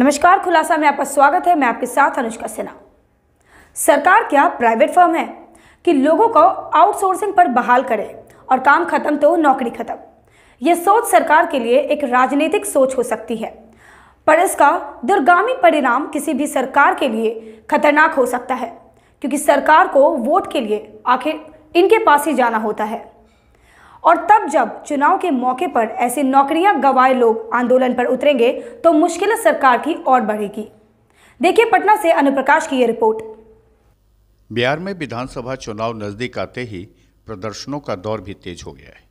नमस्कार, खुलासा में आपका स्वागत है। मैं आपके साथ अनुष्का सिन्हा। सरकार क्या प्राइवेट फर्म है कि लोगों को आउटसोर्सिंग पर बहाल करे और काम खत्म तो नौकरी खत्म? यह सोच सरकार के लिए एक राजनीतिक सोच हो सकती है, पर इसका दूरगामी परिणाम किसी भी सरकार के लिए खतरनाक हो सकता है, क्योंकि सरकार को वोट के लिए आखिर इनके पास ही जाना होता है। और तब जब चुनाव के मौके पर ऐसी नौकरियां गंवाए लोग आंदोलन पर उतरेंगे तो मुश्किल सरकार की और बढ़ेगी। देखिए पटना से अनुप्रकाश की ये रिपोर्ट। बिहार में विधानसभा चुनाव नजदीक आते ही प्रदर्शनों का दौर भी तेज हो गया है।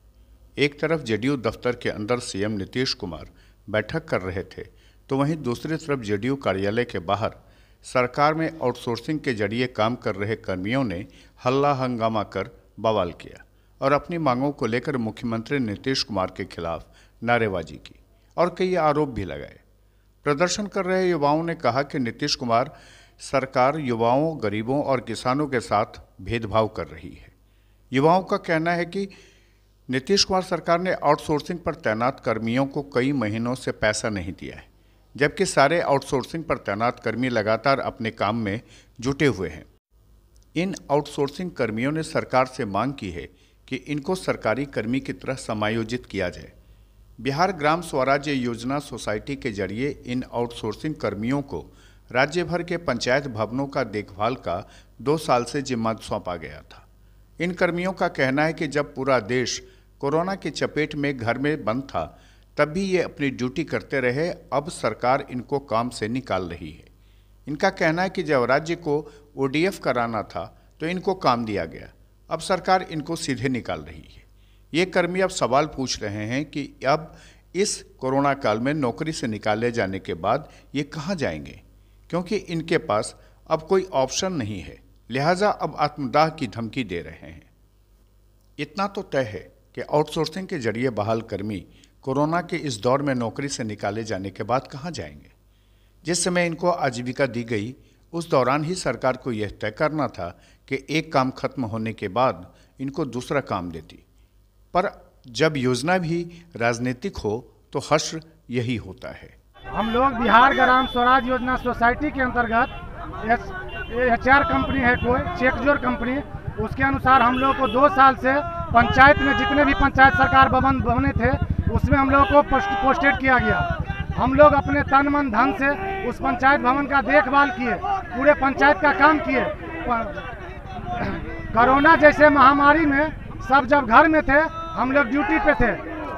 एक तरफ जेडीयू दफ्तर के अंदर सीएम नीतीश कुमार बैठक कर रहे थे, तो वहीं दूसरी तरफ जेडीयू कार्यालय के बाहर सरकार में आउटसोर्सिंग के जरिए काम कर रहे कर्मियों ने हल्ला हंगामा कर बवाल किया और अपनी मांगों को लेकर मुख्यमंत्री नीतीश कुमार के खिलाफ नारेबाजी की और कई आरोप भी लगाए। प्रदर्शन कर रहे युवाओं ने कहा कि नीतीश कुमार सरकार युवाओं, गरीबों और किसानों के साथ भेदभाव कर रही है। युवाओं का कहना है कि नीतीश कुमार सरकार ने आउटसोर्सिंग पर तैनात कर्मियों को कई महीनों से पैसा नहीं दिया है, जबकि सारे आउटसोर्सिंग पर तैनात कर्मी लगातार अपने काम में जुटे हुए हैं। इन आउटसोर्सिंग कर्मियों ने सरकार से मांग की है कि इनको सरकारी कर्मी की तरह समायोजित किया जाए। बिहार ग्राम स्वराज्य योजना सोसाइटी के जरिए इन आउटसोर्सिंग कर्मियों को राज्य भर के पंचायत भवनों का देखभाल का 2 साल से जिम्मा सौंपा गया था। इन कर्मियों का कहना है कि जब पूरा देश कोरोना की चपेट में घर में बंद था, तब भी ये अपनी ड्यूटी करते रहे। अब सरकार इनको काम से निकाल रही है। इनका कहना है कि जब राज्य को ओडीएफ कराना था तो इनको काम दिया गया, अब सरकार इनको सीधे निकाल रही है। ये कर्मी अब सवाल पूछ रहे हैं कि अब इस कोरोना काल में नौकरी से निकाले जाने के बाद ये कहाँ जाएंगे, क्योंकि इनके पास अब कोई ऑप्शन नहीं है, लिहाजा अब आत्मदाह की धमकी दे रहे हैं। इतना तो तय है कि आउटसोर्सिंग के जरिए बहाल कर्मी कोरोना के इस दौर में नौकरी से निकाले जाने के बाद कहाँ जाएंगे। जिस समय इनको आजीविका दी गई, उस दौरान ही सरकार को यह तय करना था कि एक काम खत्म होने के बाद इनको दूसरा काम देती, पर जब योजना भी राजनीतिक हो तो हश्र यही होता है। हम लोग बिहार ग्राम स्वराज योजना सोसाइटी के अंतर्गत HR कंपनी है, कोई चेकजोर कंपनी, उसके अनुसार हम लोग को 2 साल से पंचायत में जितने भी पंचायत सरकार भवन बने थे उसमें हम लोग को पोस्टेड किया गया। हम लोग अपने तन मन धन से उस पंचायत भवन का देखभाल किए, पूरे पंचायत का काम किए। कोरोना जैसे महामारी में सब जब घर में थे, हम लोग ड्यूटी पे थे,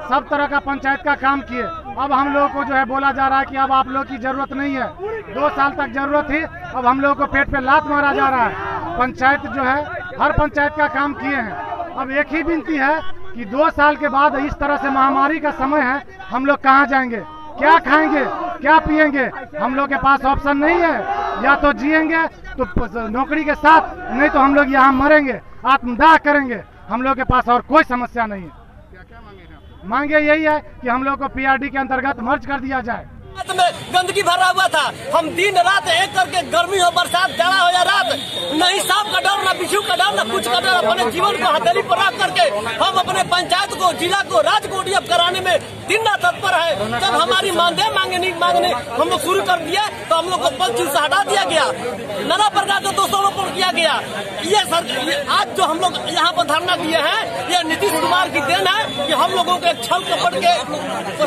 सब तरह का पंचायत का काम किए। अब हम लोगों को जो है बोला जा रहा है कि अब आप लोग की जरूरत नहीं है। 2 साल तक जरूरत थी, अब हम लोगों को पेट पे लात मारा जा रहा है। पंचायत जो है हर पंचायत का काम किए हैं। अब एक ही विनती है कि 2 साल के बाद इस तरह से महामारी का समय है, हम लोग कहाँ जाएंगे, क्या खाएंगे, क्या पिएंगे? हम लोग के पास ऑप्शन नहीं है, या तो जिएंगे तो नौकरी के साथ, नहीं तो हम लोग यहाँ मरेंगे, आत्मदाह करेंगे। हम लोग के पास और कोई समस्या नहीं है। क्या मांगे यही है कि हम लोग को PRD के अंतर्गत मर्ज कर दिया जाए। में गंदगी भरा हुआ था, हम दिन रात एक करके, गर्मी हो बरसात, जाड़ा हो या रात, नहीं सांप का डर, ना बिच्छू का डर, ना कुछ का डर, अपने जीवन को हथेली पर रख करके हम अपने पंचायत को, जिला को, राज्य को ODF कराने में दिन रात तत्पर है। जब हमारी मांगने हम लोग शुरू कर दिया तो हम लोग को पद से हटा दिया गया, नाना प्रकार का दोषारोपण किया गया। ये आज जो हम लोग यहाँ पर धरना दिए हैं, ये नीतीश कुमार की देन है कि हम लोगों के छल कपट के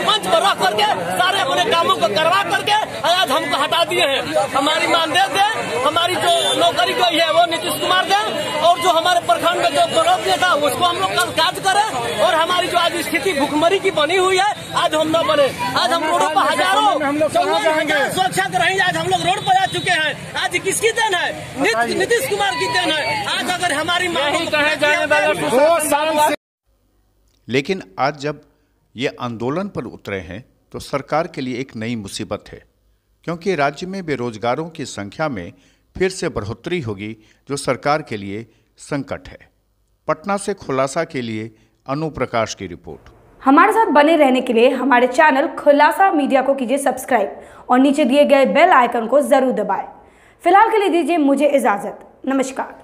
मंच पर रख करके सारे अपने कामों को करवा करके आज हमको हटा दिए हैं। हमारी मानदेय दे, हमारी जो नौकरी गई है वो नीतीश कुमार दे, और जो हमारे प्रखंड में जो गौरव था उसको हम लोग कल काज करें। और हमारी जो आज स्थिति भूखमरी की बनी हुई है, आज हम न बने। आज हम रोडों पर हजारों सुरक्षा रहेंगे, आज हम लोग रोड पर आ चुके हैं। आज किसकी देन है? नीतीश कुमार की देन है। आज अगर हमारी लेकिन आज जब ये आंदोलन पर उतरे हैं तो सरकार के लिए एक नई मुसीबत है, क्योंकि राज्य में बेरोजगारों की संख्या में फिर से बढ़ोतरी होगी, जो सरकार के लिए संकट है। पटना से खुलासा के लिए अनुप्रकाश की रिपोर्ट। हमारे साथ बने रहने के लिए हमारे चैनल खुलासा मीडिया को कीजिए सब्सक्राइब और नीचे दिए गए बेल आइकन को जरूर दबाएं। फिलहाल के लिए दीजिए मुझे इजाजत। नमस्कार।